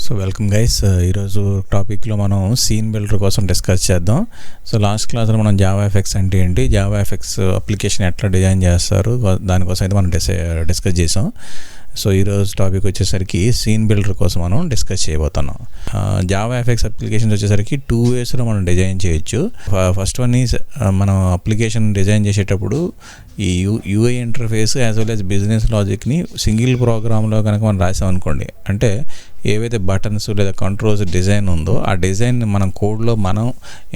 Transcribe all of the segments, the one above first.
So welcome guys. ఈరోజు టాపిక్లో మనం సీన్ బిల్డర్ కోసం డిస్కస్ చేద్దాం. సో లాస్ట్ క్లాస్లో మనం జావా ఎఫెక్ట్స్ అంటే ఏంటి, జావా ఎఫెక్ట్స్ అప్లికేషన్ ఎట్లా డిజైన్ చేస్తారు దానికోసం అయితే మనం డిస్కస్ చేసాం. సో ఈరోజు టాపిక్ వచ్చేసరికి సీన్ బిల్డర్ కోసం మనం డిస్కస్ చేయబోతున్నాం. జావా ఎఫెక్ట్స్ అప్లికేషన్స్ వచ్చేసరికి 2 వేస్లో మనం డిజైన్ చేయొచ్చు. ఫస్ట్ వన్ ఈజ్ మనం అప్లికేషన్ డిజైన్ చేసేటప్పుడు ఈ UI interface as well as business లాజిక్ని సింగిల్ ప్రోగ్రామ్లో కనుక మనం రాసామనుకోండి, అంటే ఏవైతే బటన్స్ లేదా కంట్రోల్స్ డిజైన్ ఉందో ఆ డిజైన్ మనం కోడ్లో మనం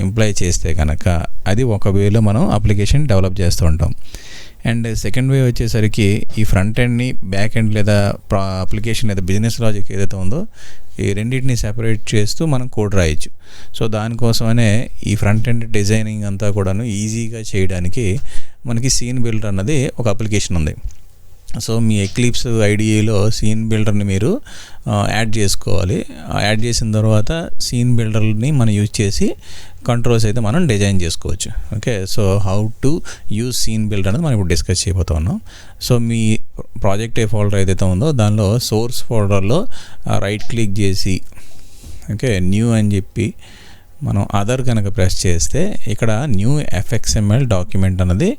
ఇంప్లై చేస్తే కనుక అది ఒక వేలో మనం అప్లికేషన్ డెవలప్ చేస్తూ ఉంటాం. అండ్ సెకండ్ వే వచ్చేసరికి ఈ ఫ్రంట్ ఎండ్ని బ్యాక్ ఎండ్ లేదా అప్లికేషన్ లేదా బిజినెస్ లాజిక్ ఏదైతే ఉందో ఈ రెండింటిని సెపరేట్ చేస్తూ మనం కోడ్ రాయొచ్చు. సో దానికోసమనే ఈ ఫ్రంట్ ఎండ్ డిజైనింగ్ అంతా కూడాను ఈజీగా చేయడానికి మనకి సీన్ బిల్డర్ అన్నది ఒక అప్లికేషన్ ఉంది. సో మీ ఎక్లిప్స్ ఐడిఏలో సీన్ బిల్డర్ని మీరు యాడ్ చేసుకోవాలి. యాడ్ చేసిన తర్వాత సీన్ బిల్డర్ని మనం యూజ్ చేసి కంట్రోల్స్ అయితే మనం డిజైన్ చేసుకోవచ్చు. Okay, so how to use Scene Builder అనేది మనం ఇప్పుడు డిస్కస్ చేయబోతా ఉన్నాం. సో మీ ప్రాజెక్ట్ ఏ ఫోల్డర్ ఏదైతే ఉందో దానిలో సోర్స్ ఫోల్డర్లో రైట్ క్లిక్ చేసి ఓకే న్యూ అని చెప్పి మనం అదర్ కనుక ప్రెస్ చేస్తే ఇక్కడ న్యూ ఎఫ్ఎక్స్ఎంఎల్ డాక్యుమెంట్ అన్నది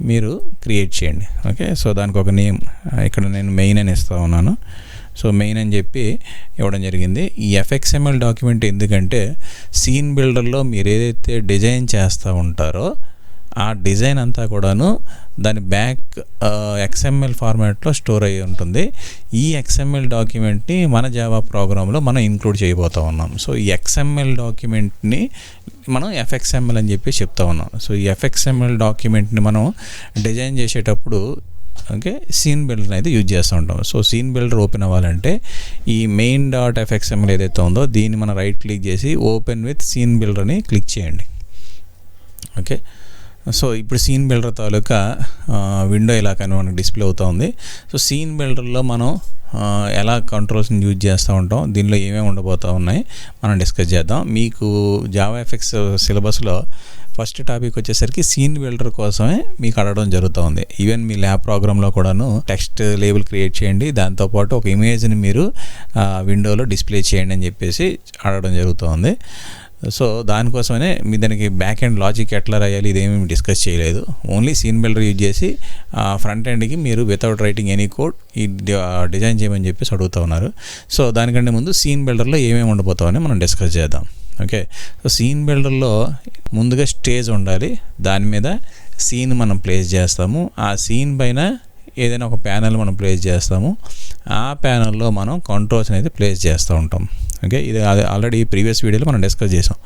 మీరు క్రియేట్ చేయండి. ఓకే, సో దానికి ఒక నేమ్ ఇక్కడ నేను మెయిన్ అని ఇస్తూ ఉన్నాను. సో మెయిన్ అని చెప్పి ఇవ్వడం జరిగింది. ఈ ఎఫ్ఎక్స్ఎంఎల్ డాక్యుమెంట్ ఎందుకంటే సీన్ బిల్డర్లో మీరు ఏదైతే డిజైన్ చేస్తూ ఉంటారో ఆ డిజైన్ అంతా కూడాను దాని బ్యాక్ ఎక్స్ఎంఎల్ ఫార్మాట్లో స్టోర్ అయ్యి ఉంటుంది. ఈ ఎక్స్ఎంఎల్ డాక్యుమెంట్ని మన జావా ప్రోగ్రాంలో మనం ఇంక్లూడ్ చేయబోతూ ఉన్నాం. సో ఈ ఎక్స్ఎంఎల్ డాక్యుమెంట్ని మనం ఎఫ్ఎక్స్ఎంఎల్ అని చెప్పి చెప్తా ఉన్నాం. సో ఈ ఎఫ్ఎక్స్ఎంఎల్ డాక్యుమెంట్ని మనం డిజైన్ చేసేటప్పుడు ఓకే సీన్ బిల్డర్ అయితే యూజ్ చేస్తూ ఉంటాం. సో సీన్ బిల్డర్ ఓపెన్ అవ్వాలంటే ఈ మెయిన్ డాట్ ఎఫ్ఎక్స్ఎంఎల్ ఏదైతే ఉందో దీన్ని మనం రైట్ క్లిక్ చేసి ఓపెన్ విత్ సీన్ బిల్డర్ని క్లిక్ చేయండి. ఓకే, సో ఇప్పుడు సీన్ బిల్డర్ తాలూకా విండో ఇలా కానీ మనకు డిస్ప్లే అవుతూ ఉంది. సో సీన్ బిల్డర్లో మనం ఎలా కంట్రోల్స్ని యూజ్ చేస్తూ ఉంటాం, దీనిలో ఏమేమి ఉండబోతూ ఉన్నాయి మనం డిస్కస్ చేద్దాం. మీకు జావా ఎఫెక్ట్స్ సిలబస్లో ఫస్ట్ టాపిక్ వచ్చేసరికి సీన్ బిల్డర్ కోసమే మీకు అడగడం జరుగుతూ ఉంది. ఈవెన్ మీ ల్యాబ్ ప్రోగ్రాంలో కూడాను టెక్స్ట్ లేబుల్ క్రియేట్ చేయండి, దాంతోపాటు ఒక ఇమేజ్ని మీరు విండోలో డిస్ప్లే చేయండి అని చెప్పేసి అడగడం జరుగుతూ ఉంది. సో దానికోసమనే మీ దానికి బ్యాక్ ఎండ్ లాజిక్ ఎట్లా రాయాలి ఇదేమీ డిస్కస్ చేయలేదు. ఓన్లీ సీన్ బిల్డర్ యూజ్ చేసి ఫ్రంట్ ఎండ్కి మీరు వితౌట్ రైటింగ్ ఎనీ కోడ్ ఈ డిజైన్ చేయమని చెప్పేసి అడుగుతూ ఉన్నారు. సో దానికంటే ముందు సీన్ బిల్డర్లో ఏమేమి ఉండబోతామని మనం డిస్కస్ చేద్దాం. ఓకే, సో సీన్ బిల్డర్లో ముందుగా స్టేజ్ ఉండాలి, దాని మీద సీన్ మనం ప్లేస్ చేస్తాము. ఆ సీన్ పైన ఏదైనా ఒక ప్యానెల్ మనం ప్లేస్ చేస్తాము. ఆ ప్యానెల్లో మనం కంట్రోల్స్ అనేది ప్లేస్ చేస్తూ ఉంటాం. ఓకే, ఇది ఆల్రెడీ ప్రీవియస్ వీడియోలో మనం డిస్కస్ చేసాం.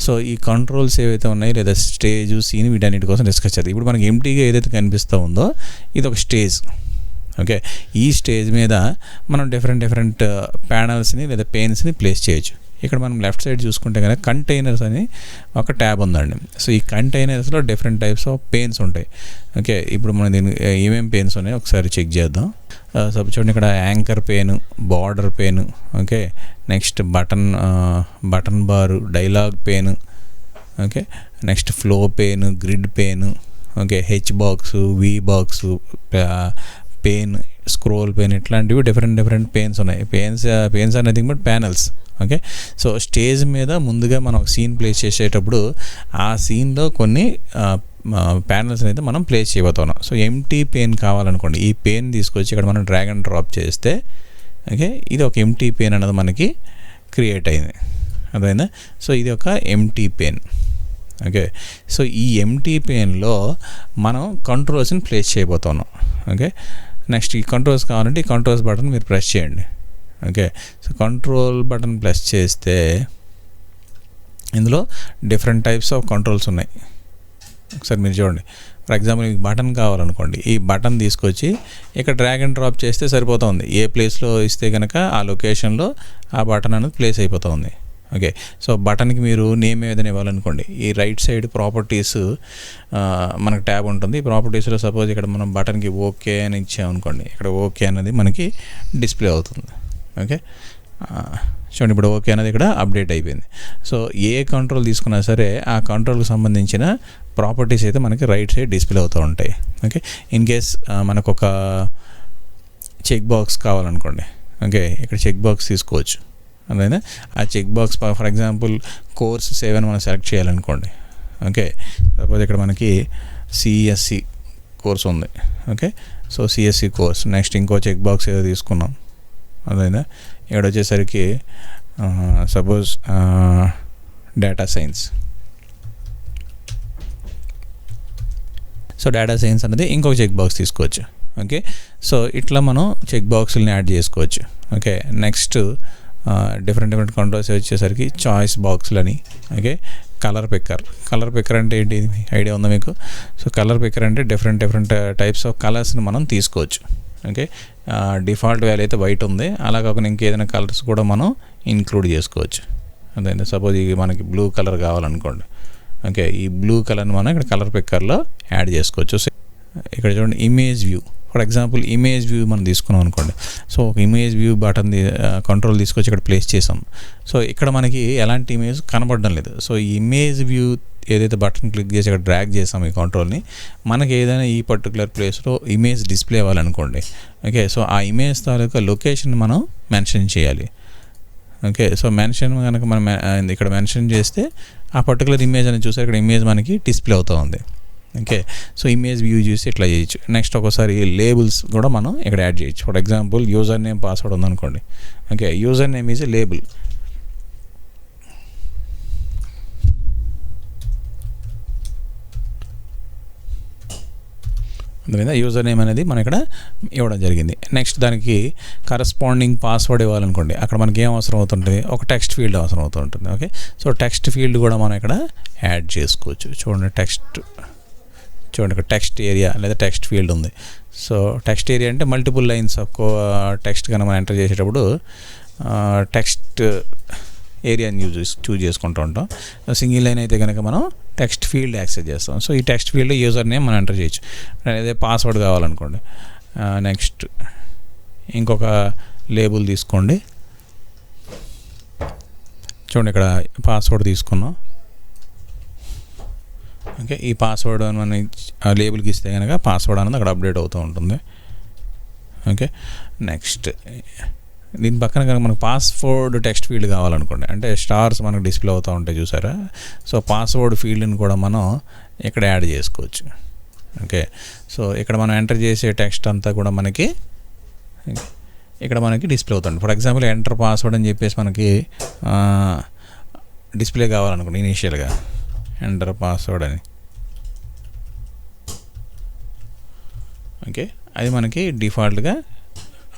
సో ఈ కంట్రోల్స్ ఏవైతే ఉన్నాయి లేదా స్టేజ్ సీన్ వీటన్నిటి కోసం డిస్కస్ చేద్దాం. ఇప్పుడు మనకి ఎంటీగా ఏదైతే కనిపిస్తూ ఉందో ఇది ఒక స్టేజ్. ఓకే, ఈ స్టేజ్ మీద మనం డిఫరెంట్ ప్యానల్స్ని లేదా పెయిన్స్ని ప్లేస్ చేయొచ్చు. ఇక్కడ మనం లెఫ్ట్ సైడ్ చూసుకుంటే కనుక కంటైనర్స్ అని ఒక ట్యాబ్ ఉందండి. సో ఈ కంటైనర్స్లో డిఫరెంట్ టైప్స్ ఆఫ్ పెయిన్స్ ఉంటాయి. ఓకే, ఇప్పుడు మనం దీనికి ఏమేమి పెయిన్స్ ఉన్నాయో ఒకసారి చెక్ చేద్దాం. చూడండి, ఇక్కడ anchor pane, border pane, okay next button bar, dialog pane, okay next flow pane, grid pane, okay H box, V box pane, scroll pane, ఇట్లాంటివి డిఫరెంట్ పెయిన్స్ ఉన్నాయి. Panes are nothing but panels. Okay, so stage మీద ముందుగా మనం ఒక scene place చేసేటప్పుడు ఆ సీన్లో కొన్ని ప్యానల్స్ అయితే మనం ప్లేస్ చేయబోతున్నాం. సో ఎంటీ పెయిన్ కావాలనుకోండి, ఈ పెయిన్ తీసుకొచ్చి ఇక్కడ మనం డ్రాగ్ అండ్ డ్రాప్ చేస్తే ఓకే ఇది ఒక ఎంటీ పెయిన్ అనేది మనకి క్రియేట్ అయింది. అదైందా? సో ఇది ఒక ఎంటీ పెయిన్. ఓకే, సో ఈ ఎంటీ పెయిన్లో మనం కంట్రోల్స్ని ప్లేస్ చేయబోతున్నాం. ఓకే, నెక్స్ట్ ఈ కంట్రోల్స్ కావాలంటే ఈ కంట్రోల్స్ బటన్ మీరు ప్రెస్ చేయండి. Okay, so control button press చేస్తే ఇందులో డిఫరెంట్ టైప్స్ ఆఫ్ కంట్రోల్స్ ఉన్నాయి. ఒకసారి మీరు చూడండి. ఫర్ ఎగ్జాంపుల్ మీకు బటన్ కావాలనుకోండి, ఈ బటన్ తీసుకొచ్చి ఇక్కడ డ్రాగ్ అండ్ డ్రాప్ చేస్తే సరిపోతుంది. ఏ ప్లేస్లో ఇస్తే కనుక ఆ లొకేషన్లో ఆ బటన్ అనేది ప్లేస్ అయిపోతుంది. ఓకే, సో బటన్కి మీరు నేమ్ ఏదైనా ఇవ్వాలనుకోండి, ఈ రైట్ సైడ్ ప్రాపర్టీస్ మనకు ట్యాబ్ ఉంటుంది. ఈ ప్రాపర్టీస్లో సపోజ్ ఇక్కడ మనం బటన్కి ఓకే అని ఇచ్చామనుకోండి, ఇక్కడ ఓకే అనేది మనకి డిస్ప్లే అవుతుంది. ఓకే, చూడండి ఇప్పుడు ఓకే అనేది ఇక్కడ అప్డేట్ అయిపోయింది. సో ఏ కంట్రోల్ తీసుకున్నా సరే ఆ కంట్రోల్కి సంబంధించిన ప్రాపర్టీస్ అయితే మనకి రైట్ సైడ్ డిస్ప్లే అవుతూ ఉంటాయి. ఓకే, ఇన్ కేస్ మనకు ఒక చెక్ బాక్స్ కావాలనుకోండి, ఓకే ఇక్కడ చెక్ బాక్స్ తీసుకోవచ్చు. అదైనా ఆ check box for example course 7 మనం సెలెక్ట్ చేయాలనుకోండి. ఓకే, సపోజ్ ఇక్కడ మనకి సిఎస్సి కోర్స్ ఉంది. Okay, so CSC course next ఇంకో చెక్ బాక్స్ ఏదో తీసుకున్నాం. అదైనా ఇక్కడ వచ్చేసరికి suppose data science. So data science అనేది ఇంకొక చెక్ బాక్స్ తీసుకోవచ్చు. ఓకే, సో ఇట్లా మనం చెక్ బాక్స్ని యాడ్ చేసుకోవచ్చు. ఓకే, నెక్స్ట్ డిఫరెంట్ కంట్రోల్స్ వచ్చేసరికి చాయిస్ బాక్స్లని. ఓకే, కలర్ పిక్కర్ అంటే ఏంటి ఐడియా ఉందా మీకు? సో కలర్ పిక్కర్ అంటే డిఫరెంట్ టైప్స్ ఆఫ్ కలర్స్ని మనం తీసుకోవచ్చు. ఓకే, డిఫాల్ట్ వాల్యూ అయితే వైట్ ఉంది, అలా కాకుండా ఇంకేదైనా కలర్స్ కూడా మనం ఇంక్లూడ్ చేసుకోవచ్చు. అదే సపోజ్ ఇది మనకి బ్లూ కలర్ కావాలనుకోండి. ఓకే, ఈ బ్లూ కలర్ని మనం ఇక్కడ కలర్ పిక్కర్లో యాడ్ చేసుకోవచ్చు. సో ఇక్కడ చూడండి image view, for example image view మనం తీసుకున్నాం అనుకోండి. సో ఒక ఇమేజ్ వ్యూ బటన్ కంట్రోల్ తీసుకొచ్చి ఇక్కడ ప్లేస్ చేసాం. సో ఇక్కడ మనకి ఎలాంటి ఇమేజ్ కనబడడం లేదు. సో ఈ ఇమేజ్ వ్యూ ఏదైతే బటన్ క్లిక్ చేసి ఇక్కడ డ్రాగ్ చేసాం ఈ కంట్రోల్ని, మనకి ఏదైనా ఈ పర్టికులర్ ప్లేస్లో ఇమేజ్ డిస్ప్లే అవ్వాలనుకోండి. ఓకే, సో ఆ ఇమేజ్ తాలూకా లొకేషన్ మనం మెన్షన్ చేయాలి. ఓకే, సో మెన్షన్ కనుక మనం ఇక్కడ మెన్షన్ చేస్తే ఆ పర్టికులర్ ఇమేజ్ అని చూసారు, ఇక్కడ ఇమేజ్ మనకి డిస్ప్లే అవుతూ ఉంది. ఓకే, సో ఇమేజ్ వ్యూ చూసి ఇట్లా చేయొచ్చు. నెక్స్ట్ ఒకసారి లేబుల్స్ కూడా మనం ఇక్కడ యాడ్ చేయొచ్చు. For example user name password ఉందనుకోండి. Okay, user name is a label. అందుకని యూజర్ నేమ్ అనేది మనం ఇక్కడ ఇవ్వడం జరిగింది. నెక్స్ట్ దానికి కరస్పాండింగ్ పాస్వర్డ్ ఇవ్వాలనుకోండి. అక్కడ మనకి ఏం అవసరం అవుతుంటుంది, ఒక టెక్స్ట్ ఫీల్డ్ అవసరం అవుతూ ఉంటుంది. ఓకే, సో టెక్స్ట్ ఫీల్డ్ కూడా మనం ఇక్కడ యాడ్ చేసుకోవచ్చు. చూడండి ఇక్కడ టెక్స్ట్ ఏరియా లేదా టెక్స్ట్ ఫీల్డ్ ఉంది. సో టెక్స్ట్ ఏరియా అంటే మల్టిపుల్ లైన్స్ ఆఫ్ టెక్స్ట్ కనుక మనం ఎంటర్ చేసేటప్పుడు టెక్స్ట్ ఏరియాని చూజ్ చేసుకుంటూ ఉంటాం. సింగిల్ లైన్ అయితే కనుక మనం టెక్స్ట్ ఫీల్డ్ యాక్సెస్ చేస్తాం. సో ఈ టెక్స్ట్ ఫీల్డ్ యూజర్ నేమ్ మనం ఎంటర్ చేయొచ్చు. అదే పాస్వర్డ్ కావాలనుకోండి. నెక్స్ట్ ఇంకొక లేబుల్ తీసుకోండి. చూడండి ఇక్కడ పాస్వర్డ్ తీసుకున్నాం. ఓకే, ఈ పాస్వర్డ్ మనం లేబుల్కి ఇస్తే కనుక పాస్వర్డ్ అనేది అక్కడ అప్డేట్ అవుతూ ఉంటుంది. ఓకే, నెక్స్ట్ దీని పక్కన కనుక మనకు పాస్వర్డ్ టెక్స్ట్ ఫీల్డ్ కావాలనుకోండి, అంటే స్టార్స్ మనకు డిస్ప్లే అవుతూ ఉంటాయి చూసారా. సో పాస్వర్డ్ ఫీల్డ్ని కూడా మనం ఇక్కడ యాడ్ చేసుకోవచ్చు. ఓకే, సో ఇక్కడ మనం ఎంటర్ చేసే టెక్స్ట్ అంతా కూడా మనకి ఇక్కడ డిస్ప్లే అవుతుంది. ఫర్ ఎగ్జాంపుల్ ఎంటర్ పాస్వర్డ్ అని చెప్పేసి మనకి డిస్ప్లే కావాలనుకోండి. ఇనీషియల్గా ఎంటర్ పాస్వర్డ్ అని, ఓకే, అది మనకి డిఫాల్ట్గా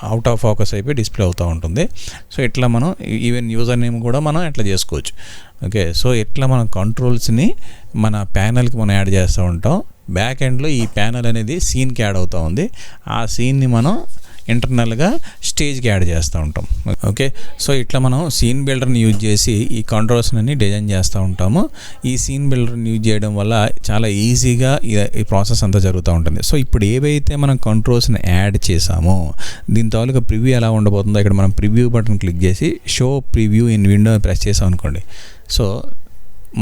అవుట్ ఆఫ్ ఫోకస్ అయిపోయి డిస్ప్లే అవుతూ ఉంటుంది. సో ఇట్లా మనం ఈవెన్ యూజర్ నేమ్ కూడా మనం ఎట్లా చేసుకోవచ్చు. ఓకే, సో ఇట్లా మనం కంట్రోల్స్ని మన ప్యానల్కి మనం యాడ్ చేస్తూ ఉంటాం. బ్యాక్ ఎండ్లో ఈ ప్యానల్ అనేది సీన్కి యాడ్ అవుతూ ఉంది. ఆ సీన్ని మనం ఇంటర్నల్గా స్టేజ్కి యాడ్ చేస్తూ ఉంటాం. ఓకే, సో ఇట్లా మనం సీన్ బిల్డర్ని యూజ్ చేసి ఈ కంట్రోల్స్ని డిజైన్ చేస్తూ ఉంటాము. ఈ సీన్ బిల్డర్ని యూజ్ చేయడం వల్ల చాలా ఈజీగా ఈ ప్రాసెస్ అంతా జరుగుతూ ఉంటుంది. సో ఇప్పుడు ఏవైతే మనం కంట్రోల్స్ని యాడ్ చేసామో దీని తాలూకా ప్రివ్యూ ఎలా ఉండబోతుందో ఇక్కడ మనం ప్రివ్యూ బటన్ క్లిక్ చేసి show preview in window press చేసాం అనుకోండి. సో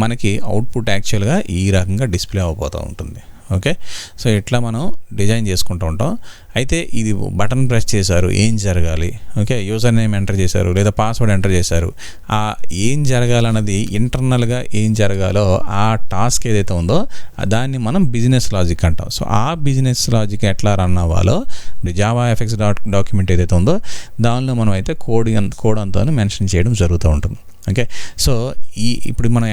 మనకి అవుట్పుట్ యాక్చువల్గా ఈ రకంగా డిస్ప్లే అయిపోతూ ఉంటుంది. ఓకే, సో ఇట్లా మనం డిజైన్ చేసుకుంటూ ఉంటాం. అయితే ఇది బటన్ ప్రెస్ చేశారు, ఏం జరగాలి? ఓకే, యూజర్ నేమ్ ఎంటర్ చేశారు లేదా పాస్వర్డ్ ఎంటర్ చేశారు. ఆ ఏం జరగాలన్నది ఇంటర్నల్గా ఏం జరగాలో ఆ టాస్క్ ఏదైతే ఉందో దాన్ని మనం బిజినెస్ లాజిక్ అంటాం. సో ఆ బిజినెస్ లాజిక్ ఎట్లా రన్ అవ్వాలో జావా ఎఫెక్ట్స్ డాక్యుమెంట్ ఏదైతే ఉందో దానిలో మనం అయితే కోడ్ అంతా మెన్షన్ చేయడం జరుగుతూ ఉంటుంది. ఓకే, సో ఇప్పుడు మనం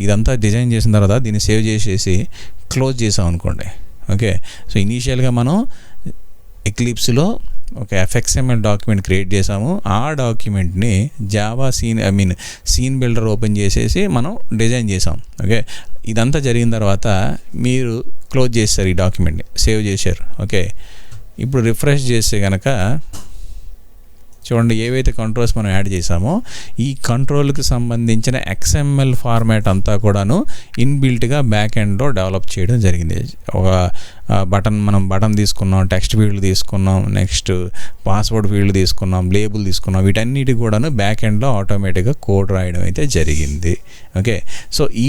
ఇదంతా డిజైన్ చేసిన తర్వాత దీన్ని సేవ్ చేసేసి క్లోజ్ చేసాం అనుకోండి. ఓకే, సో ఇనీషియల్గా మనం ఎక్లిప్స్లో ఒక ఎఫ్ఎక్స్ఎంఎల్ డాక్యుమెంట్ క్రియేట్ చేసాము. ఆ డాక్యుమెంట్ని జావా సీన్ బిల్డర్ ఓపెన్ చేసేసి మనం డిజైన్ చేసాం. ఓకే, ఇదంతా జరిగిన తర్వాత మీరు క్లోజ్ చేస్తారు, ఈ డాక్యుమెంట్ని సేవ్ చేశారు. ఓకే, ఇప్పుడు రిఫ్రెష్ చేస్తే కనుక చూడండి ఏవైతే కంట్రోల్స్ మనం యాడ్ చేసామో ఈ కంట్రోల్కి సంబంధించిన ఎక్స్ఎంఎల్ ఫార్మాట్ అంతా కూడాను ఇన్బిల్ట్గా బ్యాక్ ఎండ్లో డెవలప్ చేయడం జరిగింది. ఒక మనం బటన్ తీసుకున్నాం, టెక్స్ట్ ఫీల్డ్ తీసుకున్నాం, నెక్స్ట్ పాస్వర్డ్ ఫీల్డ్ తీసుకున్నాం, లేబుల్ తీసుకున్నాం, వీటన్నిటి కూడాను బ్యాక్ ఎండ్లో ఆటోమేటిక్గా కోడ్ రాయడం అయితే జరిగింది. ఓకే, సో ఈ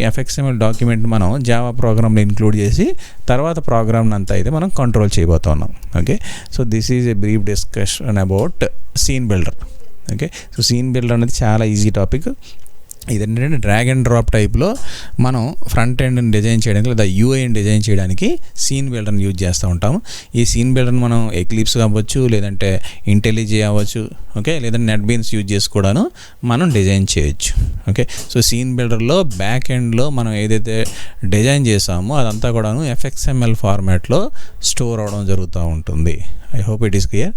ఎఫ్ఎక్స్ఎంఎల్ డాక్యుమెంట్ మనం జావా ప్రోగ్రామ్లో ఇంక్లూడ్ చేసి తర్వాత ప్రోగ్రామ్ అంతా అయితే మనం కంట్రోల్ చేయబోతున్నాం. Okay, so this is a brief discussion about Scene Builder. Okay. So Scene Builder అనేది చాలా ఈజీ టాపిక్. ఇదేంటంటే డ్రాగ్ అండ్ డ్రాప్ టైప్లో మనం ఫ్రంట్ ఎండ్ని డిజైన్ చేయడానికి లేదా యూఐని డిజైన్ చేయడానికి సీన్ బిల్డర్ని యూజ్ చేస్తూ ఉంటాము. ఈ సీన్ బిల్డర్ని మనం ఎక్లిప్స్ అవ్వచ్చు, లేదంటే ఇంటెలిజే అవ్వచ్చు, ఓకే, లేదంటే నెట్ బీన్స్ యూజ్ చేసి కూడాను మనం డిజైన్ చేయొచ్చు. ఓకే. సో సీన్ బిల్డర్లో బ్యాక్ ఎండ్లో మనం ఏదైతే డిజైన్ చేసామో అదంతా కూడాను FXML ఫార్మాట్లో స్టోర్ అవడం జరుగుతూ ఉంటుంది. I hope it is clear.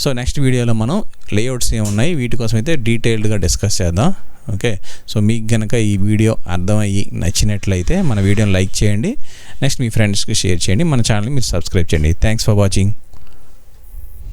So next వీడియోలో మనం లేఅవుట్స్ ఏమున్నాయి వీటి కోసం అయితే డీటెయిల్డ్గా డిస్కస్ చేద్దాం. ఓకే. సో మీకు కనుక ఈ వీడియో అర్థమయ్యి నచ్చినట్లయితే మన వీడియోని లైక్ చేయండి, నెక్స్ట్ మీ ఫ్రెండ్స్కి షేర్ చేయండి, మన ఛానల్ని మీరు సబ్స్క్రైబ్ చేయండి. Thanks for watching.